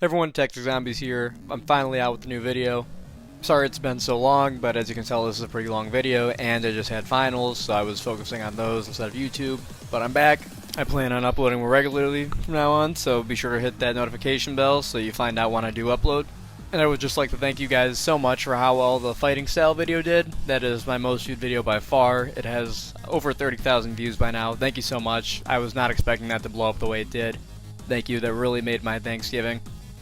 Everyone, Tactic Zombies here. I'm finally out with a new video. Sorry it's been so long, but as you can tell this is a pretty long video, and I just had finals, so I was focusing on those instead of YouTube. But I'm back. I plan on uploading more regularly from now on, so be sure to hit that notification bell so you find out when I do upload. And I would just like to thank you guys so much for how well the fighting style video did. That is my most viewed video by far. It has over 30,000 views by now. Thank you so much. I was not expecting that to blow up the way it did. Thank you, that really made my Thanksgiving.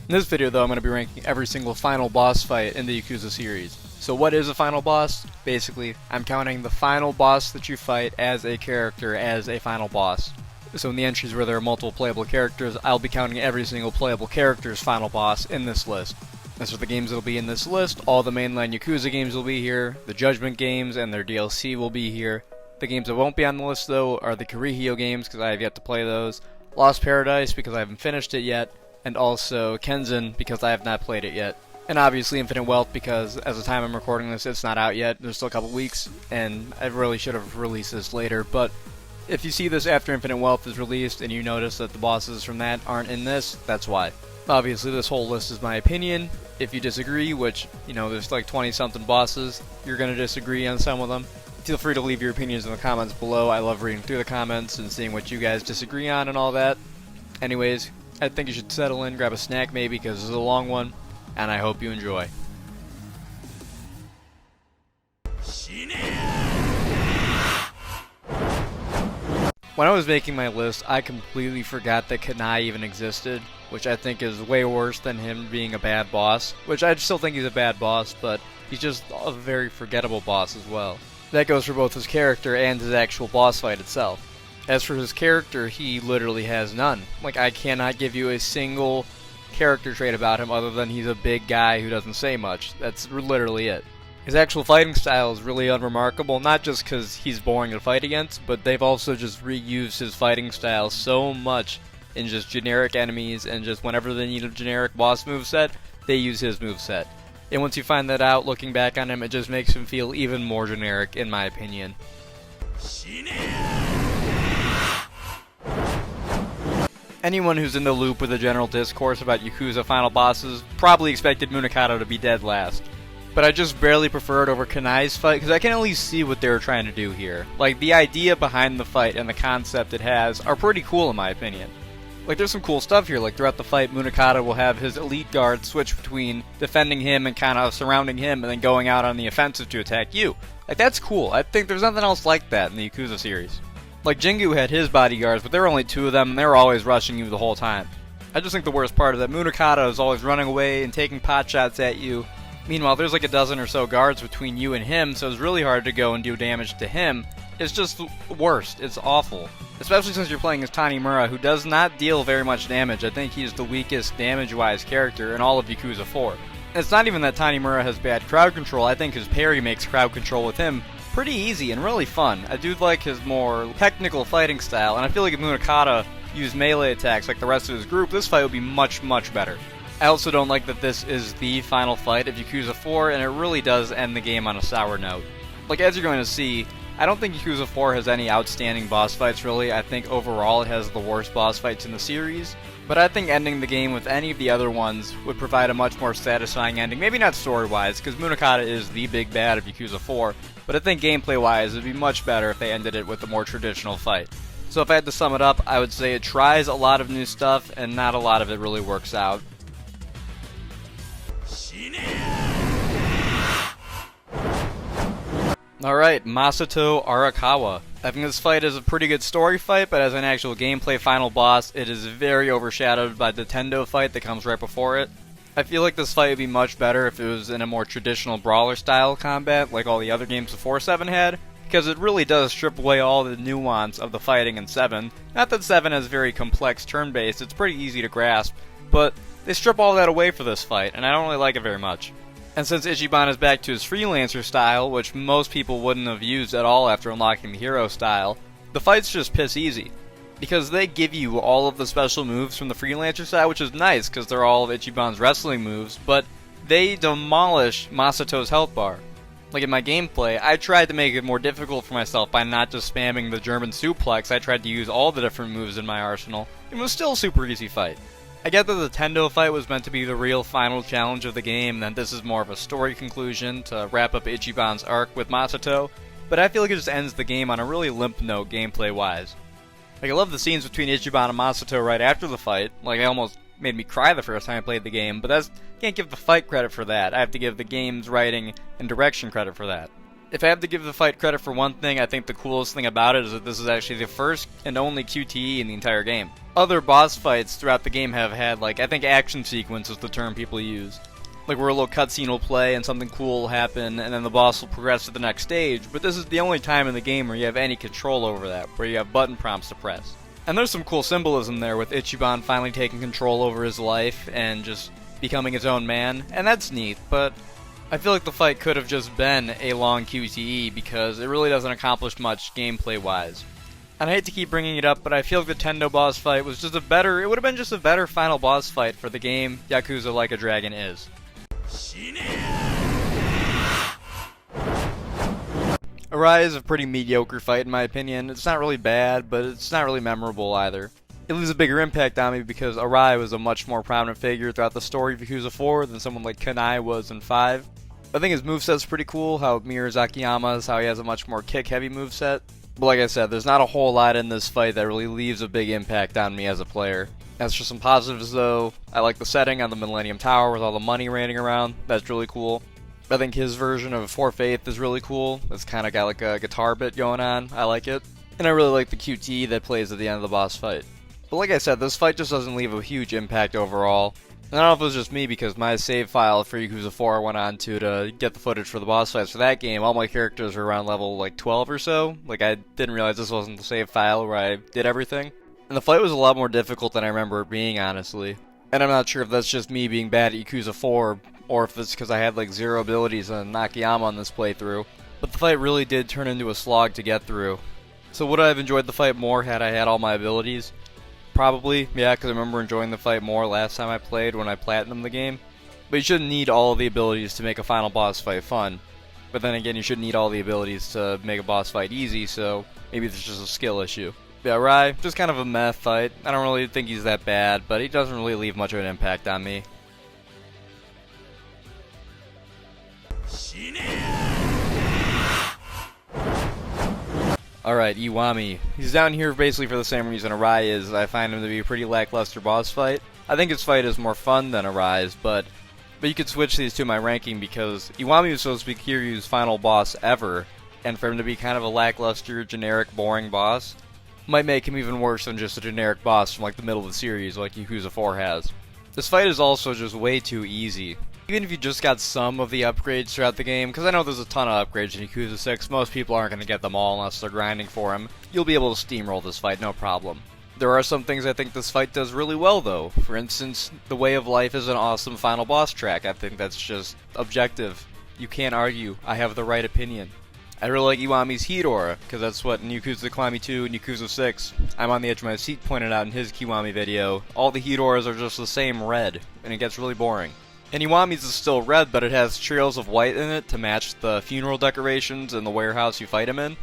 In this video though, I'm going to be ranking every single final boss fight in the Yakuza series. So what is a final boss? Basically, I'm counting the final boss that you fight as a character as a final boss. So in the entries where there are multiple playable characters, I'll be counting every single playable character's final boss in this list. As for the games that will be in this list, all the mainline Yakuza games will be here, the Judgement games and their DLC will be here. The games that won't be on the list though are the Kiryu games because I have yet to play those, Lost Paradise because I haven't finished it yet, and also Kenzan because I have not played it yet. And obviously Infinite Wealth because as the time I'm recording this it's not out yet, there's still a couple weeks, and I really should have released this later, but if you see this after Infinite Wealth is released and you notice that the bosses from that aren't in this, that's why. Obviously this whole list is my opinion. If you disagree, which, you know, there's like 20 something bosses, you're going to disagree on some of them, feel free to leave your opinions in the comments below. I love reading through the comments and seeing what you guys disagree on and all that. Anyways, I think you should settle in, grab a snack maybe because this is a long one, and I hope you enjoy. When I was making my list, I completely forgot that Kanai even existed, which I think is way worse than him being a bad boss, which I still think he's a bad boss, but he's just a very forgettable boss as well. That goes for both his character and his actual boss fight itself. As for his character, he literally has none. Like, I cannot give you a single character trait about him other than he's a big guy who doesn't say much. That's literally it. His actual fighting style is really unremarkable, not just because he's boring to fight against, but they've also just reused his fighting style so much in just generic enemies, and just whenever they need a generic boss moveset, they use his moveset. And once you find that out, looking back on him, it just makes him feel even more generic, in my opinion. Anyone who's in the loop with the general discourse about Yakuza final bosses probably expected Munakato to be dead last. But I just barely prefer it over Kanai's fight because I can at least see what they were trying to do here. Like, the idea behind the fight and the concept it has are pretty cool in my opinion. Like, there's some cool stuff here. Like, throughout the fight, Munakato will have his elite guard switch between defending him and kind of surrounding him and then going out on the offensive to attack you. Like, that's cool. I think there's nothing else like that in the Yakuza series. Like, Jingu had his bodyguards, but there were only two of them and they were always rushing you the whole time. I just think the worst part is that Munakato is always running away and taking pot shots at you. Meanwhile, there's like a dozen or so guards between you and him, so it's really hard to go and do damage to him. It's just the worst. It's awful. Especially since you're playing as Tanimura, who does not deal very much damage. I think he's the weakest damage-wise character in all of Yakuza 4. And it's not even that Tanimura has bad crowd control. I think his parry makes crowd control with him pretty easy and really fun. I do like his more technical fighting style, and I feel like if Munakata used melee attacks like the rest of his group, this fight would be much, much better. I also don't like that this is the final fight of Yakuza 4, and it really does end the game on a sour note. Like, as you're going to see, I don't think Yakuza 4 has any outstanding boss fights really. I think overall it has the worst boss fights in the series. But I think ending the game with any of the other ones would provide a much more satisfying ending. Maybe not story-wise, because Munakata is the big bad of Yakuza 4, but I think gameplay-wise it would be much better if they ended it with a more traditional fight. So if I had to sum it up, I would say it tries a lot of new stuff, and not a lot of it really works out. Alright, Masato Arakawa. I think this fight is a pretty good story fight, but as an actual gameplay final boss, it is very overshadowed by the Tendo fight that comes right before it. I feel like this fight would be much better if it was in a more traditional brawler style combat, like all the other games before 7 had, because it really does strip away all the nuance of the fighting in 7. Not that 7 is very complex turn-based, it's pretty easy to grasp, but they strip all that away for this fight, and I don't really like it very much. And since Ichiban is back to his freelancer style, which most people wouldn't have used at all after unlocking the hero style, the fights just piss easy. Because they give you all of the special moves from the freelancer style, which is nice because they're all of Ichiban's wrestling moves, but they demolish Masato's health bar. Like in my gameplay, I tried to make it more difficult for myself by not just spamming the German suplex. I tried to use all the different moves in my arsenal. It was still a super easy fight. I get that the Tendo fight was meant to be the real final challenge of the game, and that this is more of a story conclusion to wrap up Ichiban's arc with Masato, but I feel like it just ends the game on a really limp note gameplay-wise. Like, I love the scenes between Ichiban and Masato right after the fight. Like, it almost made me cry the first time I played the game, but I can't give the fight credit for that. I have to give the game's writing and direction credit for that. If I have to give the fight credit for one thing, I think the coolest thing about it is that this is actually the first and only QTE in the entire game. Other boss fights throughout the game have had, like, I think action sequence is the term people use. Like, where a little cutscene will play and something cool will happen, and then the boss will progress to the next stage, but this is the only time in the game where you have any control over that, where you have button prompts to press. And there's some cool symbolism there with Ichiban finally taking control over his life and just becoming his own man, and that's neat, but I feel like the fight could have just been a long QTE because it really doesn't accomplish much gameplay-wise. And I hate to keep bringing it up, but I feel like the Tendo boss fight was just it would have been just a better final boss fight for the game Yakuza Like a Dragon is. Arai is a pretty mediocre fight in my opinion. It's not really bad, but it's not really memorable either. It leaves a bigger impact on me because Arai was a much more prominent figure throughout the story of Yakuza 4 than someone like Kanai was in 5. I think his moveset's pretty cool, how it mirrors Akiyama's, how he has a much more kick-heavy moveset. But like I said, there's not a whole lot in this fight that really leaves a big impact on me as a player. As for some positives though, I like the setting on the Millennium Tower with all the money raining around. That's really cool. I think his version of Four Faith is really cool. It's kind of got like a guitar bit going on. I like it. And I really like the QTE that plays at the end of the boss fight. But like I said, this fight just doesn't leave a huge impact overall. And I don't know if it was just me because my save file for Yakuza 4 I went on to get the footage for the boss fights for that game. All my characters were around level like 12 or so. Like I didn't realize this wasn't the save file where I did everything. And the fight was a lot more difficult than I remember it being, honestly. And I'm not sure if that's just me being bad at Yakuza 4 or if it's because I had like 0 abilities on Akiyama on this playthrough. But the fight really did turn into a slog to get through. So would I have enjoyed the fight more had I had all my abilities? Probably, yeah, because I remember enjoying the fight more last time I played when I platinumed the game. But you shouldn't need all of the abilities to make a final boss fight fun. But then again, you shouldn't need all the abilities to make a boss fight easy, so maybe it's just a skill issue. Yeah, Rai, just kind of a meh fight. I don't really think he's that bad, but he doesn't really leave much of an impact on me. Alright, Kiwami. He's down here basically for the same reason Arai is. I find him to be a pretty lackluster boss fight. I think his fight is more fun than Arai's, but you could switch these two in my ranking because Kiwami was supposed to be Kiryu's final boss ever, and for him to be kind of a lackluster, generic, boring boss might make him even worse than just a generic boss from like the middle of the series like Yakuza 4 has. This fight is also just way too easy. Even if you just got some of the upgrades throughout the game, because I know there's a ton of upgrades in Yakuza 6, most people aren't going to get them all unless they're grinding for them, you'll be able to steamroll this fight, no problem. There are some things I think this fight does really well though. For instance, the Way of Life is an awesome final boss track. I think that's just objective. You can't argue. I have the right opinion. I really like Kiwami's Heat Aura, because that's what in Yakuza Kiwami 2 and Yakuza 6, I'm on the edge of my seat pointed out in his Kiwami video, all the Heat Auras are just the same red, and it gets really boring. And Kiwami's is still red, but it has trails of white in it to match the funeral decorations in the warehouse you fight him in.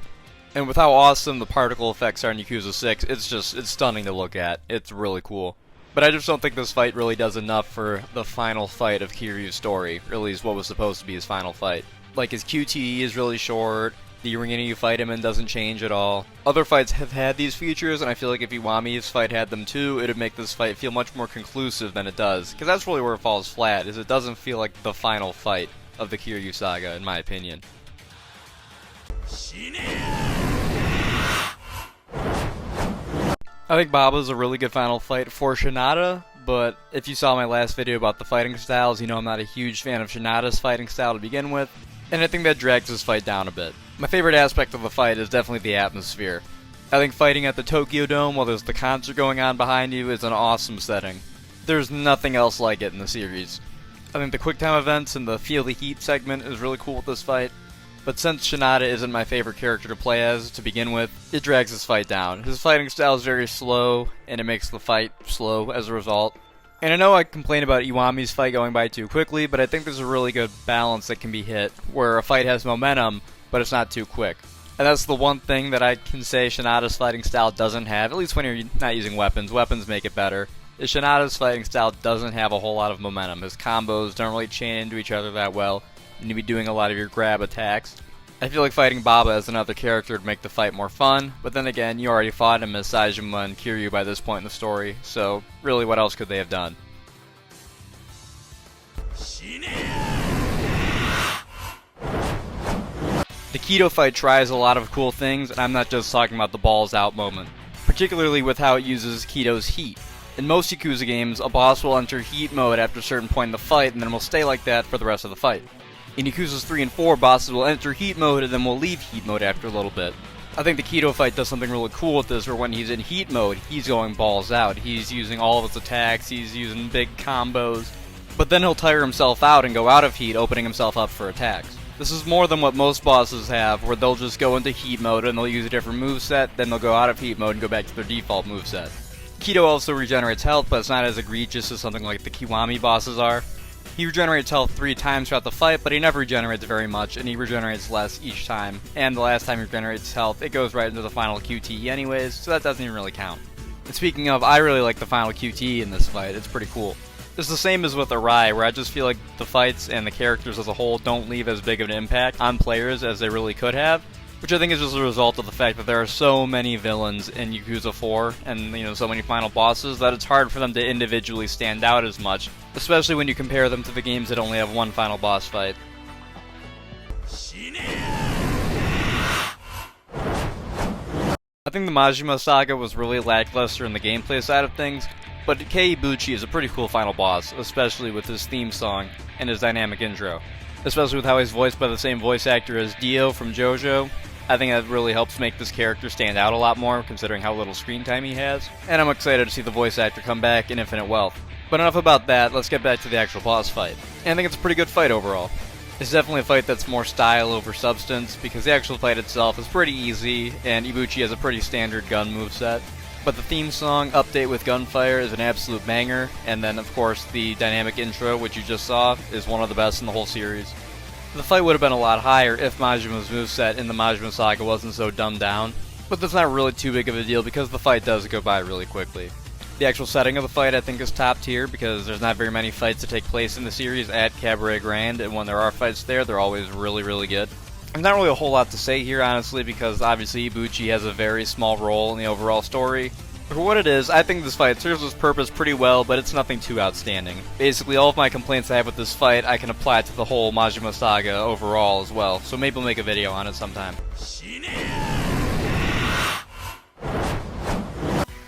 And with how awesome the particle effects are in Yakuza 6, it's stunning to look at. It's really cool. But I just don't think this fight really does enough for the final fight of Kiryu's story, or at least what was supposed to be his final fight. Like, his QTE is really short, the arena you fight him in doesn't change at all. Other fights have had these features, and I feel like if Kiwami's fight had them too, it would make this fight feel much more conclusive than it does. Because that's really where it falls flat, is it doesn't feel like the final fight of the Kiryu saga, in my opinion. I think Baba's a really good final fight for Shinada, but if you saw my last video about the fighting styles, you know I'm not a huge fan of Shinada's fighting style to begin with, and I think that drags this fight down a bit. My favorite aspect of the fight is definitely the atmosphere. I think fighting at the Tokyo Dome while there's the concert going on behind you is an awesome setting. There's nothing else like it in the series. I think the quick time events and the Feel the Heat segment is really cool with this fight, but since Shinada isn't my favorite character to play as to begin with, it drags this fight down. His fighting style is very slow, and it makes the fight slow as a result. And I know I complain about Kiwami's fight going by too quickly, but I think there's a really good balance that can be hit, where a fight has momentum, but it's not too quick. And that's the one thing that I can say Shinada's fighting style doesn't have, at least when you're not using weapons. Weapons make it better. is Shinada's fighting style doesn't have a whole lot of momentum. His combos don't really chain into each other that well. You need to be doing a lot of your grab attacks. I feel like fighting Baba as another character would make the fight more fun, but then again, you already fought him as Saejima and Kiryu by this point in the story, so really what else could they have done? The Kaito fight tries a lot of cool things, and I'm not just talking about the balls out moment, particularly with how it uses Kaito's heat. In most Yakuza games, a boss will enter heat mode after a certain point in the fight, and then will stay like that for the rest of the fight. In Yakuzas 3 and 4, bosses will enter heat mode and then will leave heat mode after a little bit. I think the Kaito fight does something really cool with this, where when he's in heat mode, he's going balls out. He's using all of his attacks, he's using big combos, but then he'll tire himself out and go out of heat, opening himself up for attacks. This is more than what most bosses have, where they'll just go into heat mode and they'll use a different moveset, then they'll go out of heat mode and go back to their default moveset. Kaito also regenerates health, but it's not as egregious as something like the Kiwami bosses are. He regenerates health 3 times throughout the fight, but he never regenerates very much, and he regenerates less each time. And the last time he regenerates health, it goes right into the final QTE anyways, so that doesn't even really count. And speaking of, I really like the final QTE in this fight, it's pretty cool. It's the same as with Arai, where I just feel like the fights and the characters as a whole don't leave as big of an impact on players as they really could have, which I think is just a result of the fact that there are so many villains in Yakuza 4 and so many final bosses that it's hard for them to individually stand out as much, especially when you compare them to the games that only have one final boss fight. I think the Majima Saga was really lackluster in the gameplay side of things, but Kei Ibuchi is a pretty cool final boss, especially with his theme song and his dynamic intro. Especially with how he's voiced by the same voice actor as Dio from JoJo. I think that really helps make this character stand out a lot more, considering how little screen time he has. And I'm excited to see the voice actor come back in Infinite Wealth. But enough about that, let's get back to the actual boss fight. And I think it's a pretty good fight overall. It's definitely a fight that's more style over substance, because the actual fight itself is pretty easy, and Ibuchi has a pretty standard gun moveset. But the theme song, Update with Gunfire, is an absolute banger, and then of course the dynamic intro, which you just saw, is one of the best in the whole series. The fight would have been a lot higher if Majima's moveset in the Majima Saga wasn't so dumbed down, but that's not really too big of a deal because the fight does go by really quickly. The actual setting of the fight I think is top tier because there's not very many fights that take place in the series at Cabaret Grand, and when there are fights there, they're always really, really good. There's not really a whole lot to say here, honestly, because obviously Ibuchi has a very small role in the overall story. For what it is, I think this fight serves its purpose pretty well, but it's nothing too outstanding. Basically, all of my complaints I have with this fight, I can apply to the whole Majima Saga overall as well, so maybe we'll make a video on it sometime.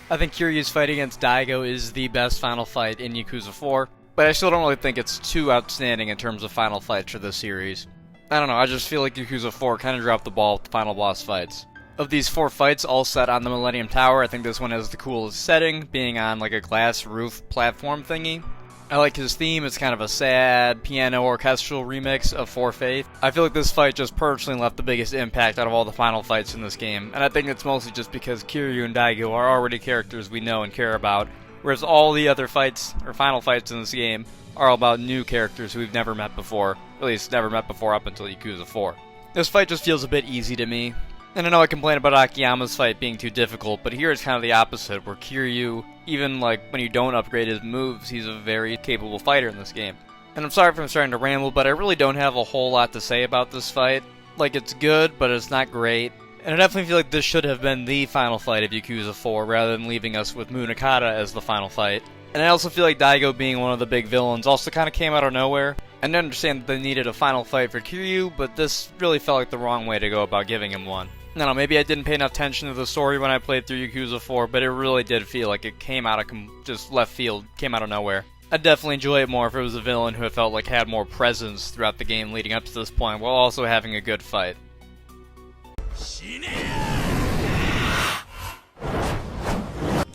I think Kiryu's fight against Daigo is the best final fight in Yakuza 4, but I still don't really think it's too outstanding in terms of final fights for this series. I don't know, I just feel like Yakuza 4 kind of dropped the ball with the final boss fights. Of these 4 fights, all set on the Millennium Tower, I think this one has the coolest setting, being on like a glass roof platform thingy. I like his theme, it's kind of a sad, piano orchestral remix of For Faith. I feel like this fight just personally left the biggest impact out of all the final fights in this game, and I think it's mostly just because Kiryu and Daigo are already characters we know and care about, whereas all the other fights, or final fights in this game, are all about new characters who we've never met before, at least never met before up until Yakuza 4. This fight just feels a bit easy to me. And I know I complain about Akiyama's fight being too difficult, but here it's kind of the opposite, where Kiryu, even like when you don't upgrade his moves, he's a very capable fighter in this game. And I'm sorry if I'm starting to ramble, but I really don't have a whole lot to say about this fight. Like, it's good, but it's not great. And I definitely feel like this should have been the final fight of Yakuza 4, rather than leaving us with Munakata as the final fight. And I also feel like Daigo being one of the big villains also kind of came out of nowhere. And I understand that they needed a final fight for Kiryu, but this really felt like the wrong way to go about giving him one. I don't know, maybe I didn't pay enough attention to the story when I played through Yakuza 4, but it really did feel like it came out of just left field, came out of nowhere. I'd definitely enjoy it more if it was a villain who I felt like had more presence throughout the game leading up to this point, while also having a good fight.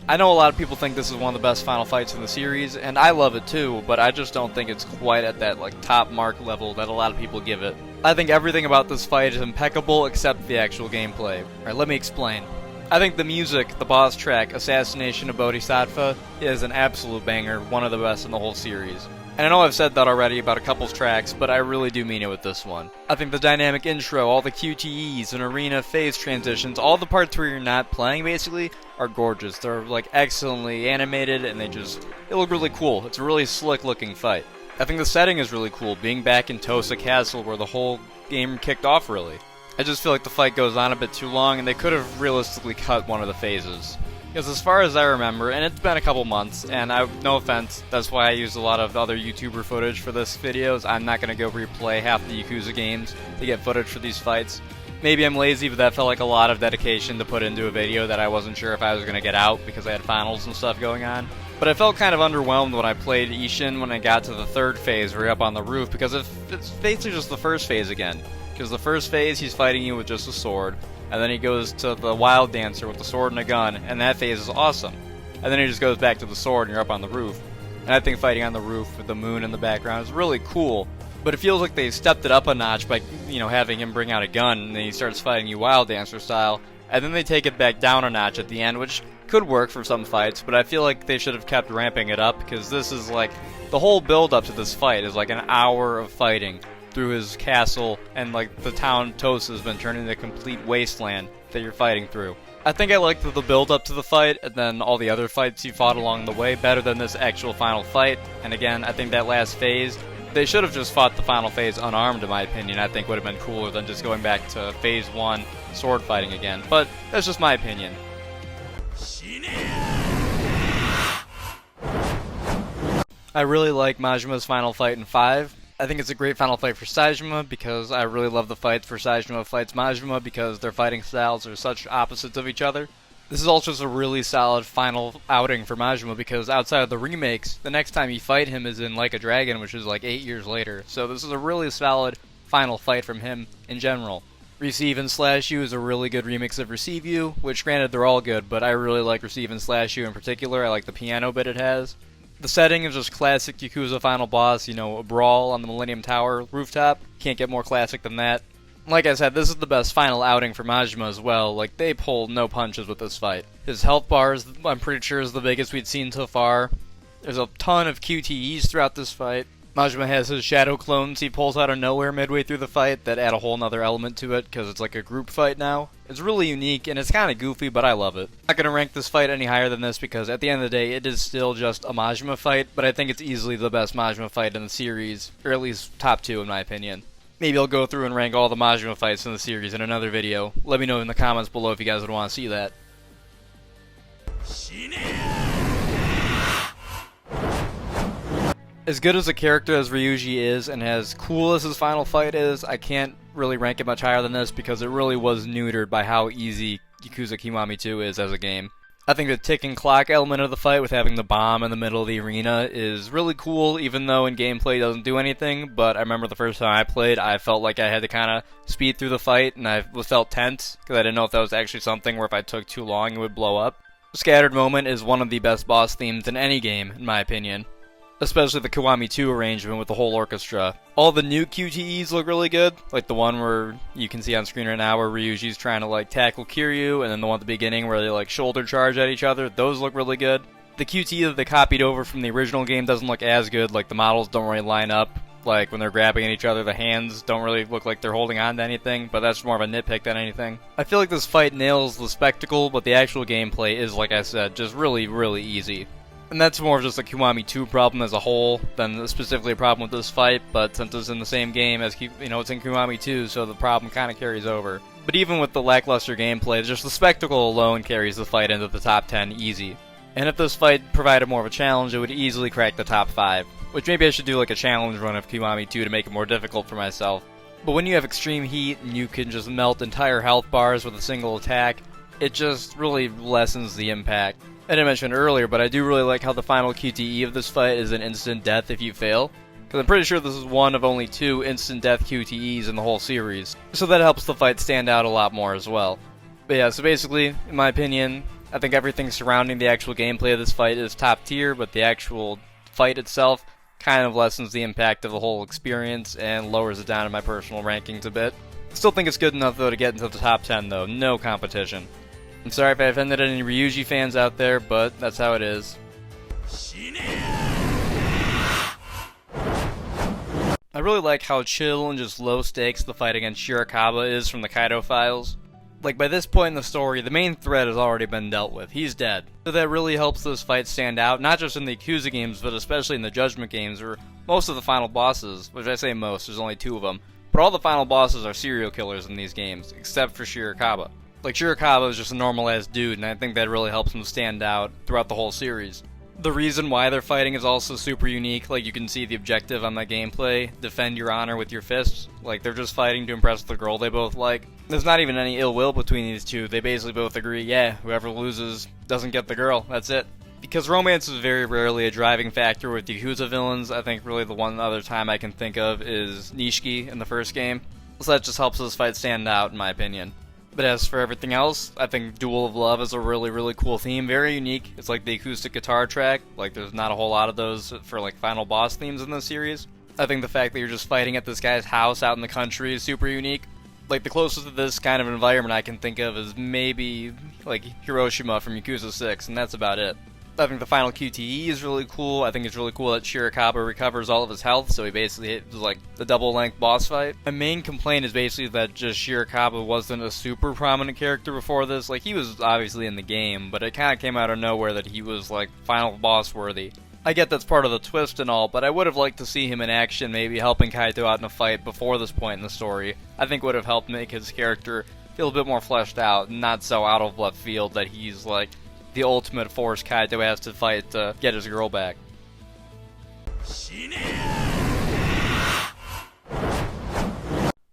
I know a lot of people think this is one of the best final fights in the series, and I love it too, but I just don't think it's quite at that top mark level that a lot of people give it. I think everything about this fight is impeccable except the actual gameplay. Alright, let me explain. I think the music, the boss track, Assassination of Bodhisattva, is an absolute banger, one of the best in the whole series. And I know I've said that already about a couple tracks, but I really do mean it with this one. I think the dynamic intro, all the QTEs and arena phase transitions, all the parts where you're not playing basically, are gorgeous. They're like excellently animated and they look really cool. It's a really slick looking fight. I think the setting is really cool, being back in Tosa Castle where the whole game kicked off really. I just feel like the fight goes on a bit too long and they could have realistically cut one of the phases. Because as far as I remember, and it's been a couple months, and no offense, that's why I used a lot of other YouTuber footage for this videos. I'm not going to go replay half the Yakuza games to get footage for these fights. Maybe I'm lazy, but that felt like a lot of dedication to put into a video that I wasn't sure if I was going to get out because I had finals and stuff going on. But I felt kind of underwhelmed when I played Ishin when I got to the third phase where you're up on the roof, because it's basically just the first phase again. Because the first phase, he's fighting you with just a sword, and then he goes to the Wild Dancer with the sword and a gun, and that phase is awesome. And then he just goes back to the sword and you're up on the roof. And I think fighting on the roof with the moon in the background is really cool, but it feels like they stepped it up a notch by, having him bring out a gun, and then he starts fighting you Wild Dancer style, and then they take it back down a notch at the end, which could work for some fights, but I feel like they should have kept ramping it up, because this is like, the whole build up to this fight is like an hour of fighting through his castle, and like the town Tosa has been turned into a complete wasteland that you're fighting through. I think I liked the build up to the fight and then all the other fights you fought along the way better than this actual final fight. And again, I think that last phase, they should have just fought the final phase unarmed in my opinion. I think would have been cooler than just going back to phase 1 sword fighting again, but that's just my opinion. I really like Majima's final fight in 5. I think it's a great final fight for Saejima because I really love the fights for Saejima fights Majima because their fighting styles are such opposites of each other. This is also just a really solid final outing for Majima because outside of the remakes, the next time you fight him is in Like a Dragon, which is like 8 years later. So this is a really solid final fight from him in general. Receive and Slash You is a really good remix of Receive You, which granted they're all good, but I really like Receive and Slash You in particular. I like the piano bit it has. The setting is just classic Yakuza final boss, a brawl on the Millennium Tower rooftop. Can't get more classic than that. Like I said, this is the best final outing for Majima as well. Like, they pulled no punches with this fight. His health bars, I'm pretty sure, is the biggest we'd seen so far. There's a ton of QTEs throughout this fight. Majima has his shadow clones he pulls out of nowhere midway through the fight that add a whole nother element to it because it's like a group fight now. It's really unique and it's kind of goofy, but I love it. I'm not going to rank this fight any higher than this because at the end of the day it is still just a Majima fight, but I think it's easily the best Majima fight in the series, or at least top 2 in my opinion. Maybe I'll go through and rank all the Majima fights in the series in another video. Let me know in the comments below if you guys would want to see that. As good as a character as Ryuji is, and as cool as his final fight is, I can't really rank it much higher than this because it really was neutered by how easy Yakuza Kiwami 2 is as a game. I think the ticking clock element of the fight with having the bomb in the middle of the arena is really cool, even though in gameplay it doesn't do anything, but I remember the first time I played, I felt like I had to kind of speed through the fight, and I felt tense, because I didn't know if that was actually something where if I took too long it would blow up. Scattered Moment is one of the best boss themes in any game, in my opinion. Especially the Kiwami 2 arrangement with the whole orchestra. All the new QTEs look really good, like the one where you can see on screen right now where Ryuji's trying to like tackle Kiryu, and then the one at the beginning where they like shoulder charge at each other. Those look really good. The QTE that they copied over from the original game doesn't look as good, like the models don't really line up. Like when they're grabbing at each other, the hands don't really look like they're holding on to anything, but that's more of a nitpick than anything. I feel like this fight nails the spectacle, but the actual gameplay is, like I said, just really, really easy. And that's more of just a Kiwami 2 problem as a whole than specifically a problem with this fight, but since it's in the same game as, it's in Kiwami 2, so the problem kind of carries over. But even with the lackluster gameplay, just the spectacle alone carries the fight into the top 10 easy. And if this fight provided more of a challenge, it would easily crack the top 5. Which maybe I should do like a challenge run of Kiwami 2 to make it more difficult for myself. But when you have extreme heat and you can just melt entire health bars with a single attack, it just really lessens the impact. I didn't mention it earlier, but I do really like how the final QTE of this fight is an instant death if you fail. Because I'm pretty sure this is one of only 2 instant death QTEs in the whole series. So that helps the fight stand out a lot more as well. But yeah, so basically, in my opinion, I think everything surrounding the actual gameplay of this fight is top tier, but the actual fight itself kind of lessens the impact of the whole experience and lowers it down in my personal rankings a bit. Still think it's good enough though to get into the top 10 though, no competition. I'm sorry if I offended any Ryuji fans out there, but that's how it is. I really like how chill and just low stakes the fight against Shirakawa is from the Kaito Files. Like, by this point in the story, the main threat has already been dealt with. He's dead. So that really helps this fight stand out, not just in the Yakuza games, but especially in the Judgement games, where most of the final bosses, which I say most, there's only 2 of them, but all the final bosses are serial killers in these games, except for Shirakawa. Like, Shirakawa is just a normal-ass dude, and I think that really helps him stand out throughout the whole series. The reason why they're fighting is also super unique. Like, you can see the objective on that gameplay, defend your honor with your fists. Like, they're just fighting to impress the girl they both like. There's not even any ill will between these two. They basically both agree, yeah, whoever loses doesn't get the girl, that's it. Because romance is very rarely a driving factor with Yakuza villains, I think really the one other time I can think of is Nishiki in the first game. So that just helps this fight stand out, in my opinion. But as for everything else, I think Duel of Love is a really, really cool theme. Very unique. It's like the acoustic guitar track. Like, there's not a whole lot of those for, like, final boss themes in this series. I think the fact that you're just fighting at this guy's house out in the country is super unique. Like, the closest to this kind of environment I can think of is maybe, like, Hiroshima from Yakuza 6, and that's about it. I think the final QTE is really cool. I think it's really cool that Shirakawa recovers all of his health, so he basically hit like the double-length boss fight. My main complaint is basically that just Shirakawa wasn't a super prominent character before this. Like, he was obviously in the game, but it kind of came out of nowhere that he was like final boss worthy. I get that's part of the twist and all, but I would have liked to see him in action, maybe helping Kaito out in a fight before this point in the story. I think would have helped make his character feel a bit more fleshed out, and not so out of left field that he's like the ultimate force Kaito has to fight to get his girl back.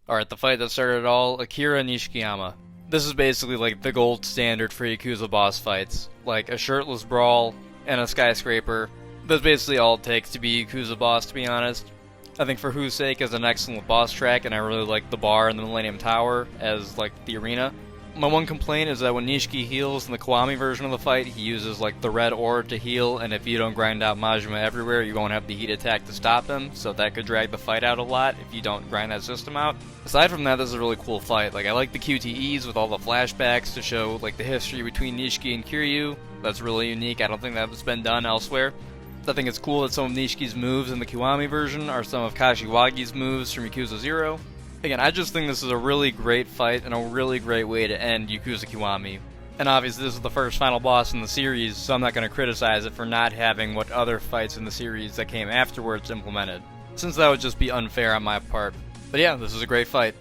Alright, the fight that started it all, Akira Nishikiyama. This is basically like the gold standard for Yakuza boss fights. Like a shirtless brawl and a skyscraper. That's basically all it takes to be Yakuza boss, to be honest. I think For Whose Sake is an excellent boss track, and I really like the bar and the Millennium Tower as like the arena. My one complaint is that when Nishiki heals in the Kiwami version of the fight, he uses like the red orb to heal, and if you don't grind out Majima everywhere, you won't have the heat attack to stop him, so that could drag the fight out a lot if you don't grind that system out. Aside from that, this is a really cool fight. Like, I like the QTEs with all the flashbacks to show like the history between Nishiki and Kiryu. That's really unique. I don't think that's been done elsewhere. I think it's cool that some of Nishiki's moves in the Kiwami version are some of Kashiwagi's moves from Yakuza 0. Again, I just think this is a really great fight and a really great way to end Yakuza Kiwami. And obviously this is the first final boss in the series, so I'm not going to criticize it for not having what other fights in the series that came afterwards implemented, since that would just be unfair on my part. But yeah, this is a great fight.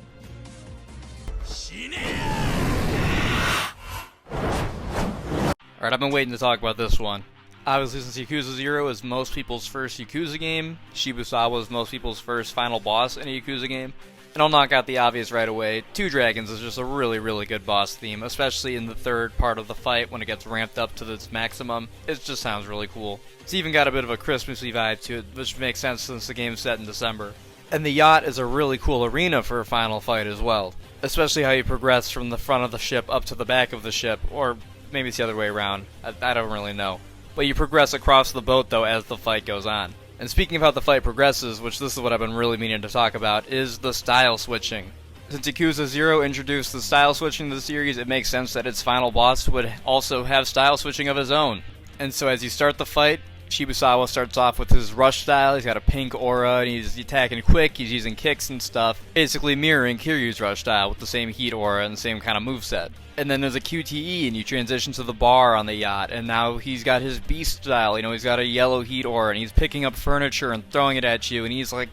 Alright, I've been waiting to talk about this one. Obviously, since Yakuza 0 is most people's first Yakuza game, Shibusawa is most people's first final boss in a Yakuza game. And I'll knock out the obvious right away. Two Dragons is just a really, really good boss theme, especially in the third part of the fight when it gets ramped up to its maximum. It just sounds really cool. It's even got a bit of a Christmassy vibe to it, which makes sense since the game's set in December. And the yacht is a really cool arena for a final fight as well, especially how you progress from the front of the ship up to the back of the ship, or maybe it's the other way around. I don't really know. But you progress across the boat though as the fight goes on. And speaking of how the fight progresses, which this is what I've been really meaning to talk about, is the style switching. Since Yakuza 0 introduced the style switching to the series, it makes sense that its final boss would also have style switching of his own. And so as you start the fight, Shibusawa starts off with his rush style. He's got a pink aura, and he's attacking quick, he's using kicks and stuff, basically mirroring Kiryu's rush style with the same heat aura and the same kind of moveset. And then there's a QTE, and you transition to the bar on the yacht, and now he's got his beast style. You know, he's got a yellow heat aura, and he's picking up furniture and throwing it at you, and he's like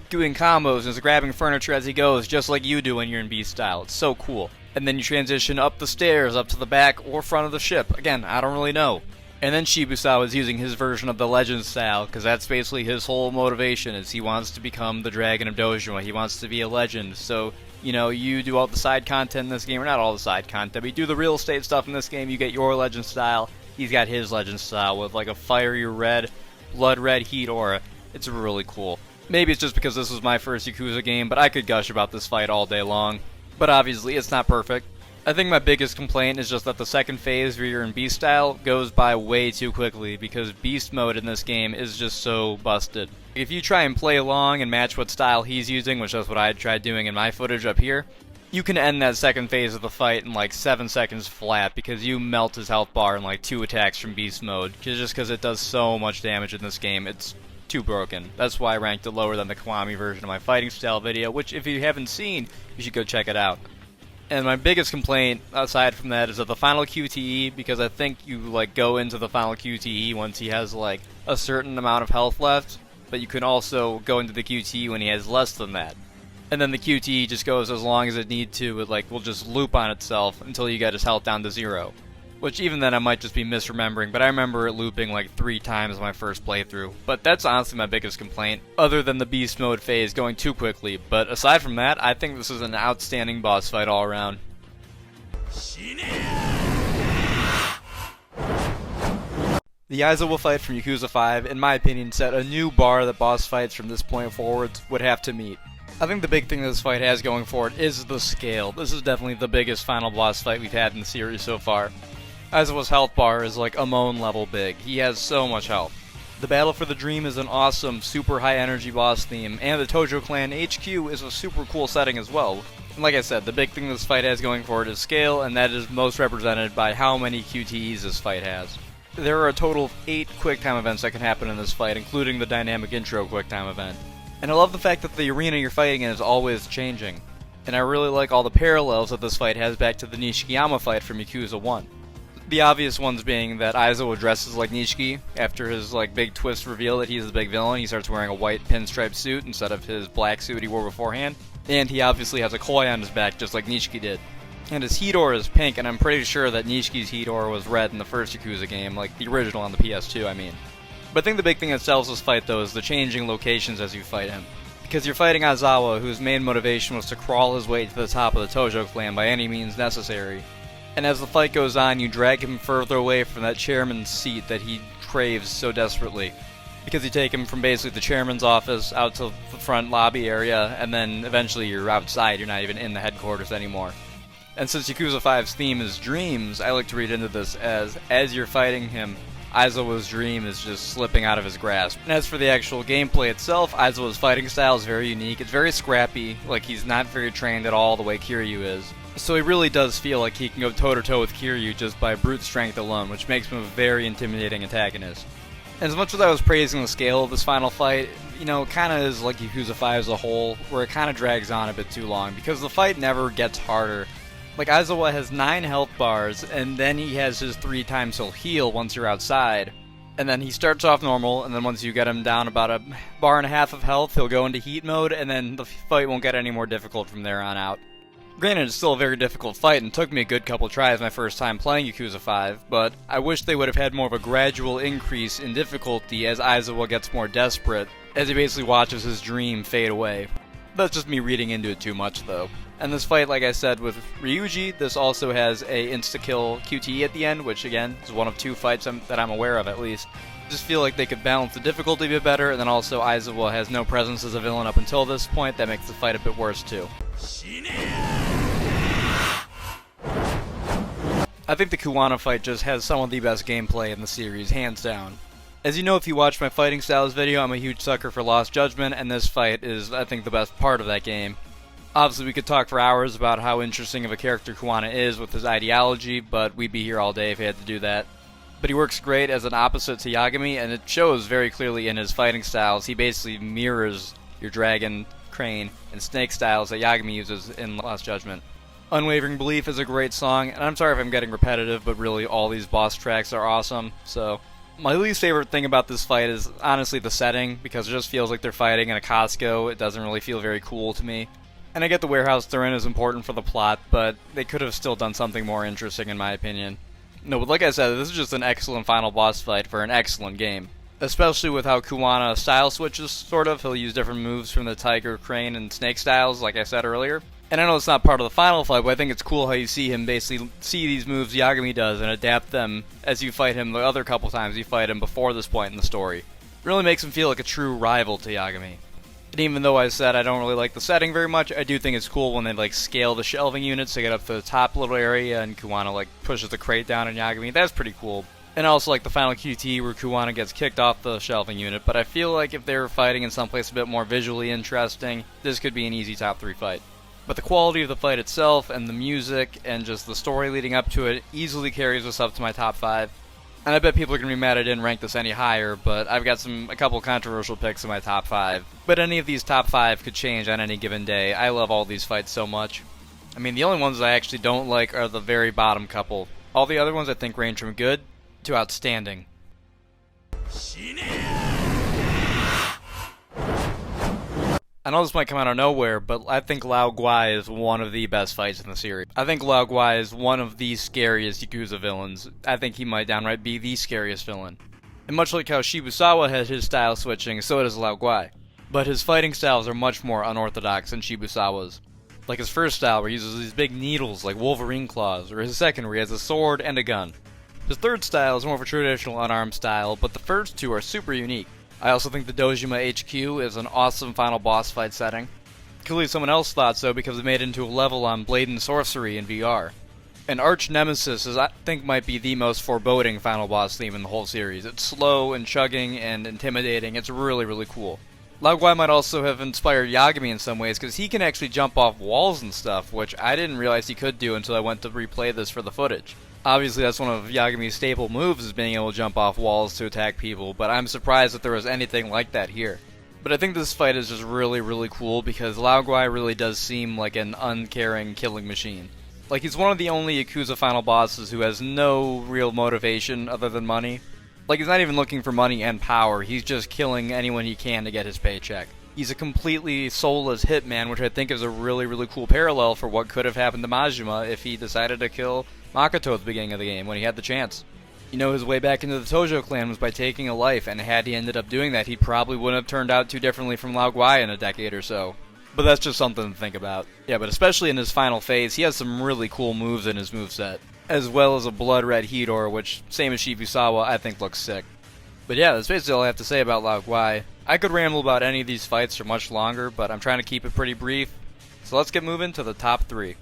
doing combos and he's grabbing furniture as he goes, just like you do when you're in beast style. It's so cool. And then you transition up the stairs, up to the back or front of the ship. Again, I don't really know. And then Shibusawa is using his version of the legend style, because that's basically his whole motivation, is he wants to become the Dragon of Dojima. He wants to be a legend. So, you know, you do all the side content in this game, or not all the side content, but you do the real estate stuff in this game, you get your legend style. He's got his legend style with like a fiery red, blood red heat aura. It's really cool. Maybe it's just because this was my first Yakuza game, but I could gush about this fight all day long. But obviously, it's not perfect. I think my biggest complaint is just that the second phase, where you're in Beast style, goes by way too quickly, because Beast mode in this game is just so busted. If you try and play along and match what style he's using, which is what I tried doing in my footage up here, you can end that second phase of the fight in like 7 seconds flat because you melt his health bar in like 2 attacks from beast mode, just because it does so much damage in this game. It's too broken. That's why I ranked it lower than the Kiwami version of my fighting style video, which if you haven't seen, you should go check it out. And my biggest complaint, aside from that, is that the final QTE, because I think you like go into the final QTE once he has like a certain amount of health left, but you can also go into the QTE when he has less than that. And then the QTE just goes as long as it needs to, it like will just loop on itself until you get his health down to 0. Which even then I might just be misremembering, but I remember it looping like 3 times my first playthrough. But that's honestly my biggest complaint, other than the beast mode phase going too quickly. But aside from that, I think this is an outstanding boss fight all around. The Aizawa fight from Yakuza 5, in my opinion, set a new bar that boss fights from this point forward would have to meet. I think the big thing that this fight has going for it is the scale. This is definitely the biggest final boss fight we've had in the series so far. Aizawa's health bar is like Amon level big. He has so much health. The Battle for the Dream is an awesome, super high energy boss theme, and the Tojo Clan HQ is a super cool setting as well. And like I said, the big thing this fight has going for it is scale, and that is most represented by how many QTEs this fight has. There are a total of 8 quick time events that can happen in this fight, including the dynamic intro quick time event. And I love the fact that the arena you're fighting in is always changing. And I really like all the parallels that this fight has back to the Nishikiyama fight from Yakuza 1. The obvious ones being that Aizawa dresses like Nishiki. After his like big twist reveal that he's the big villain, he starts wearing a white pinstripe suit instead of his black suit he wore beforehand. And he obviously has a koi on his back just like Nishiki did. And his Hedor is pink, and I'm pretty sure that Nishiki's Hedor was red in the first Yakuza game, like the original on the PS2, I mean. But I think the big thing that sells this fight, though, is the changing locations as you fight him. Because you're fighting Aizawa, whose main motivation was to crawl his way to the top of the Tojo clan by any means necessary. And as the fight goes on, you drag him further away from that chairman's seat that he craves so desperately. Because you take him from basically the chairman's office out to the front lobby area, and then eventually you're outside, you're not even in the headquarters anymore. And since Yakuza 5's theme is dreams, I like to read into this as you're fighting him, Aizawa's dream is just slipping out of his grasp. And as for the actual gameplay itself, Aizawa's fighting style is very unique. It's very scrappy, like he's not very trained at all the way Kiryu is. So he really does feel like he can go toe-to-toe with Kiryu just by brute strength alone, which makes him a very intimidating antagonist. And as much as I was praising the scale of this final fight, you know, it kind of is like Yakuza 5 as a whole, where it kind of drags on a bit too long, because the fight never gets harder. Like, Aizawa has 9 health bars, and then he has his 3 times he'll heal once you're outside. And then he starts off normal, and then once you get him down about a bar and a half of health, he'll go into heat mode, and then the fight won't get any more difficult from there on out. Granted, it's still a very difficult fight, and took me a good couple tries my first time playing Yakuza 5, but I wish they would have had more of a gradual increase in difficulty as Aizawa gets more desperate, as he basically watches his dream fade away. That's just me reading into it too much, though. And this fight, like I said, with Ryuji, this also has a insta-kill QTE at the end, which again, is one of 2 fights that I'm aware of at least. Just feel like they could balance the difficulty a bit better, and then also Aizawa has no presence as a villain up until this point, that makes the fight a bit worse too. I think the Kiwami fight just has some of the best gameplay in the series, hands down. As you know if you watched my fighting styles video, I'm a huge sucker for Lost Judgment, and this fight is, I think, the best part of that game. Obviously, we could talk for hours about how interesting of a character Kiwami is with his ideology, but we'd be here all day if he had to do that. But he works great as an opposite to Yagami, and it shows very clearly in his fighting styles. He basically mirrors your dragon, crane, and snake styles that Yagami uses in Lost Judgment. Unwavering Belief is a great song, and I'm sorry if I'm getting repetitive, but really all these boss tracks are awesome, so... My least favorite thing about this fight is honestly the setting, because it just feels like they're fighting in a Costco. It doesn't really feel very cool to me. And I get the warehouse they're in is important for the plot, but they could have still done something more interesting in my opinion. No, but like I said, this is just an excellent final boss fight for an excellent game. Especially with how Kiwami style switches, sort of. He'll use different moves from the tiger, crane, and snake styles, like I said earlier. And I know it's not part of the final fight, but I think it's cool how you see him basically see these moves Yagami does and adapt them as you fight him the other couple times you fight him before this point in the story. It really makes him feel like a true rival to Yagami. And even though I said I don't really like the setting very much, I do think it's cool when they like scale the shelving units to get up to the top little area and Kiwami like pushes the crate down on Yagami. That's pretty cool. And I also like the final QT where Kiwami gets kicked off the shelving unit, but I feel like if they were fighting in someplace a bit more visually interesting, this could be an easy top 3 fight. But the quality of the fight itself, and the music, and just the story leading up to it easily carries this up to my top 5. And I bet people are going to be mad I didn't rank this any higher, but I've got a couple controversial picks in my top 5. But any of these top 5 could change on any given day. I love all these fights so much. I mean, the only ones I actually don't like are the very bottom couple. All the other ones I think range from good to outstanding. I know this might come out of nowhere, but I think Lao Guai is one of the best fights in the series. I think Lao Guai is one of the scariest Yakuza villains. I think he might downright be the scariest villain. And much like how Shibusawa has his style switching, so does Lao Guai. But his fighting styles are much more unorthodox than Shibusawa's. Like his first style where he uses these big needles like Wolverine claws, or his second where he has a sword and a gun. His third style is more of a traditional unarmed style, but the first two are super unique. I also think the Dojima HQ is an awesome final boss fight setting. Clearly someone else thought so because it made it into a level on Blade and Sorcery in VR. And Arch Nemesis is, I think, might be the most foreboding final boss theme in the whole series. It's slow and chugging and intimidating. It's really, really cool. Lao Guai might also have inspired Yagami in some ways because he can actually jump off walls and stuff, which I didn't realize he could do until I went to replay this for the footage. Obviously, that's one of Yagami's staple moves, is being able to jump off walls to attack people, but I'm surprised that there was anything like that here. But I think this fight is just really, really cool because Lao Guai really does seem like an uncaring killing machine. Like, he's one of the only Yakuza final bosses who has no real motivation other than money. Like, he's not even looking for money and power, he's just killing anyone he can to get his paycheck. He's a completely soulless hitman, which I think is a really, really cool parallel for what could have happened to Majima if he decided to kill Makoto at the beginning of the game when he had the chance. You know, his way back into the Tojo clan was by taking a life, and had he ended up doing that, he probably wouldn't have turned out too differently from Lao Guai in a decade or so. But that's just something to think about. Yeah, but especially in his final phase, he has some really cool moves in his moveset, as well as a blood red Hedor, which, same as Shibusawa, I think looks sick. But yeah, that's basically all I have to say about Lao Guai. I could ramble about any of these fights for much longer, but I'm trying to keep it pretty brief. So let's get moving to the top 3.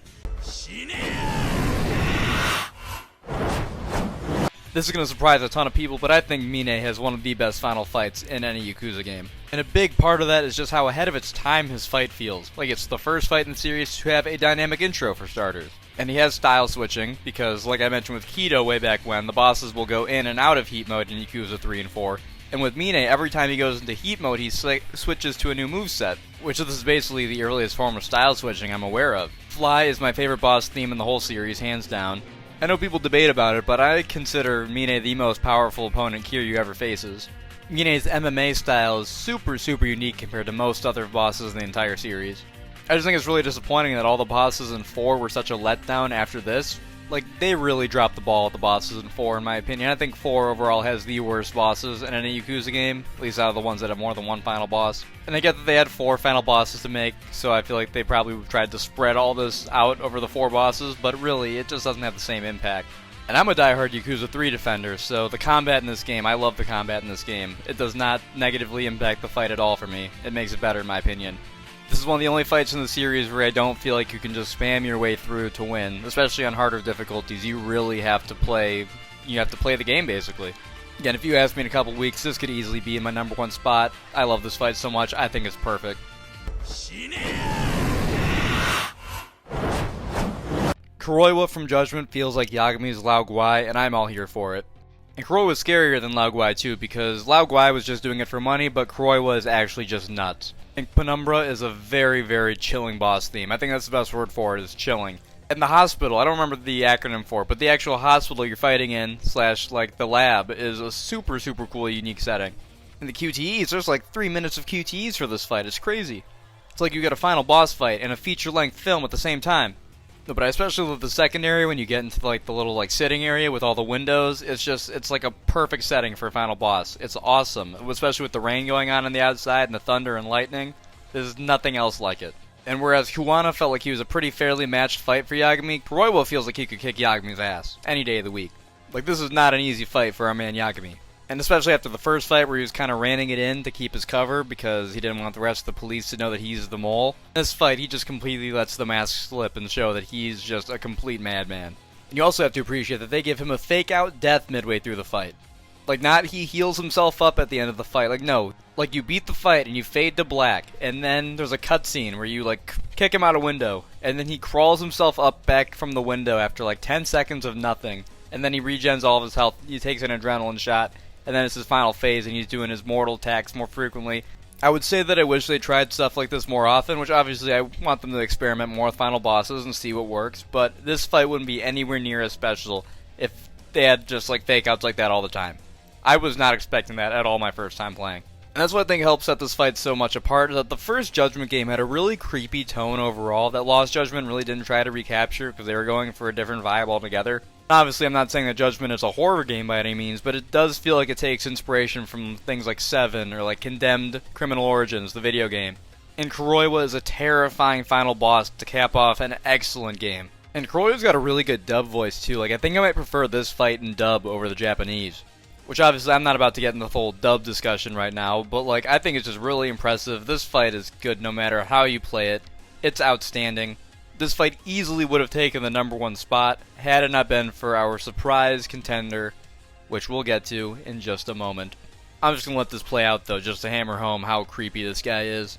This is going to surprise a ton of people, but I think Mine has one of the best final fights in any Yakuza game. And a big part of that is just how ahead of its time his fight feels. Like, it's the first fight in the series to have a dynamic intro for starters. And he has style switching, because like I mentioned with Kido way back when, the bosses will go in and out of heat mode in Yakuza 3 and 4. And with Mine, every time he goes into heat mode, he switches to a new moveset, which this is basically the earliest form of style switching I'm aware of. Fly is my favorite boss theme in the whole series, hands down. I know people debate about it, but I consider Mine the most powerful opponent Kiryu ever faces. Mine's MMA style is super, super unique compared to most other bosses in the entire series. I just think it's really disappointing that all the bosses in 4 were such a letdown after this. Like, they really dropped the ball with the bosses in 4, in my opinion. I think 4 overall has the worst bosses in any Yakuza game, at least out of the ones that have more than one final boss. And I get that they had 4 final bosses to make, so I feel like they probably tried to spread all this out over the 4 bosses, but really, it just doesn't have the same impact. And I'm a diehard Yakuza 3 defender, so the combat in this game, I love the combat in this game. It does not negatively impact the fight at all for me. It makes it better in my opinion. This is one of the only fights in the series where I don't feel like you can just spam your way through to win, especially on harder difficulties. You really have to play the game basically. Again, if you ask me in a couple weeks, this could easily be in my number 1 spot. I love this fight so much, I think it's perfect. Kuroiwa from Judgement feels like Yagami's Lao Guai, and I'm all here for it. And Kuroiwa was scarier than Lao Guai too, because Lao Guai was just doing it for money, but Kuroiwa is actually just nuts. And Penumbra is a very, very chilling boss theme. I think that's the best word for it, is chilling. And the hospital, I don't remember the acronym for it, but the actual hospital you're fighting in, / like the lab, is a super, super cool, unique setting. And the QTEs, there's like 3 minutes of QTEs for this fight, it's crazy. It's like you got a final boss fight and a feature-length film at the same time. No, but I especially love the secondary when you get into like the little like sitting area with all the windows. It's like a perfect setting for a final boss. It's awesome, especially with the rain going on the outside and the thunder and lightning. There's nothing else like it. And whereas Kuwana felt like he was a pretty fairly matched fight for Yagami, Kuroiwa feels like he could kick Yagami's ass any day of the week. Like, this is not an easy fight for our man Yagami. And especially after the first fight where he was kind of reining it in to keep his cover because he didn't want the rest of the police to know that he's the mole. In this fight, he just completely lets the mask slip and show that he's just a complete madman. And you also have to appreciate that they give him a fake-out death midway through the fight. Like, not he heals himself up at the end of the fight. Like, no. Like, you beat the fight and you fade to black, and then there's a cutscene where you, like, kick him out a window, and then he crawls himself up back from the window after, like, 10 seconds of nothing, and then he regens all of his health. He takes an adrenaline shot, and then it's his final phase, and he's doing his mortal attacks more frequently. I would say that I wish they tried stuff like this more often, which obviously I want them to experiment more with final bosses and see what works, but this fight wouldn't be anywhere near as special if they had just, like, fake outs like that all the time. I was not expecting that at all my first time playing. And that's what I think helps set this fight so much apart, is that the first Judgment game had a really creepy tone overall that Lost Judgment really didn't try to recapture because they were going for a different vibe altogether. Obviously, I'm not saying that Judgment is a horror game by any means, but it does feel like it takes inspiration from things like Seven or like Condemned Criminal Origins, the video game. And Kuroiwa is a terrifying final boss to cap off an excellent game. And Kuroiwa's got a really good dub voice too. Like, I think I might prefer this fight in dub over the Japanese. Which obviously I'm not about to get into the whole dub discussion right now, but like, I think it's just really impressive. This fight is good no matter how you play it. It's outstanding. This fight easily would have taken the #1 spot had it not been for our surprise contender, which we'll get to in just a moment. I'm just going to let this play out though, just to hammer home how creepy this guy is.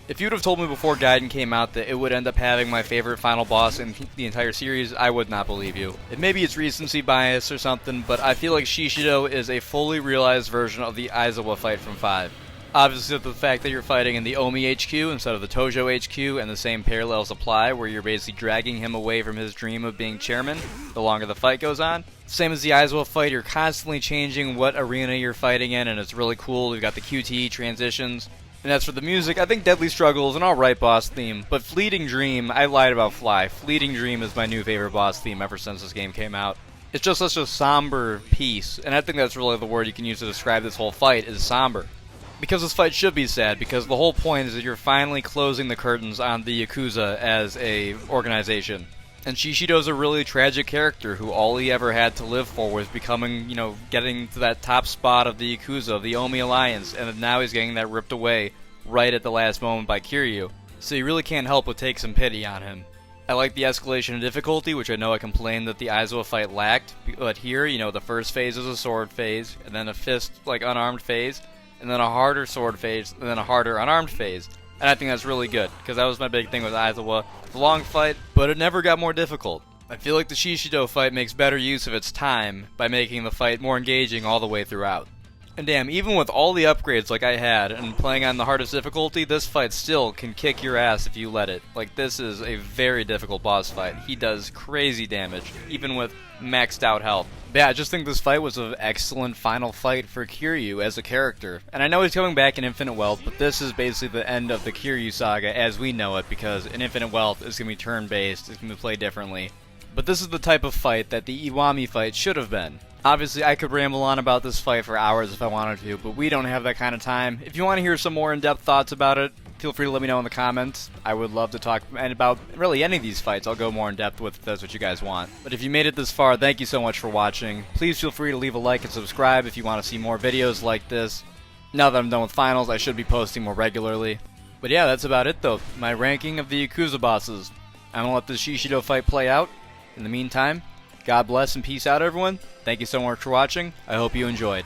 If you'd have told me before Gaiden came out that it would end up having my favorite final boss in the entire series, I would not believe you. Maybe it's recency bias or something, but I feel like Shishido is a fully realized version of the Aizawa fight from 5. Obviously, the fact that you're fighting in the Omi HQ instead of the Tojo HQ, and the same parallels apply, where you're basically dragging him away from his dream of being chairman the longer the fight goes on. Same as the Aizawa fight, you're constantly changing what arena you're fighting in, and it's really cool. You've got the QTE transitions. And as for the music, I think Deadly Struggle is an alright boss theme, but Fleeting Dream, I lied about Fly. Fleeting Dream is my new favorite boss theme ever since this game came out. It's just such a somber piece, and I think that's really the word you can use to describe this whole fight, is somber. Because this fight should be sad, because the whole point is that you're finally closing the curtains on the Yakuza as a organization. And Shishido's a really tragic character who all he ever had to live for was becoming, getting to that top spot of the Yakuza, of the Omi Alliance, and now he's getting that ripped away right at the last moment by Kiryu. So you really can't help but take some pity on him. I like the escalation of difficulty, which I know I complained that the Aizawa fight lacked, but here, the first phase is a sword phase, and then a fist, unarmed phase, and then a harder sword phase, and then a harder unarmed phase. And I think that's really good, because that was my big thing with Aizawa. It's a long fight, but it never got more difficult. I feel like the Shishido fight makes better use of its time by making the fight more engaging all the way throughout. And damn, even with all the upgrades like I had, and playing on the hardest difficulty, this fight still can kick your ass if you let it. Like, this is a very difficult boss fight. He does crazy damage, even with maxed out health. But yeah, I just think this fight was an excellent final fight for Kiryu as a character. And I know he's coming back in Infinite Wealth, but this is basically the end of the Kiryu saga as we know it, because in Infinite Wealth it's going to be turn-based, it's going to be played differently. But this is the type of fight that the Iwami fight should have been. Obviously, I could ramble on about this fight for hours if I wanted to, but we don't have that kind of time. If you want to hear some more in-depth thoughts about it, feel free to let me know in the comments. I would love to talk about really any of these fights. I'll go more in-depth with if that's what you guys want. But if you made it this far, thank you so much for watching. Please feel free to leave a like and subscribe if you want to see more videos like this. Now that I'm done with finals, I should be posting more regularly. But yeah, that's about it though. My ranking of the Yakuza bosses. I'm going to let the Shishido fight play out. In the meantime, God bless and peace out, everyone. Thank you so much for watching. I hope you enjoyed.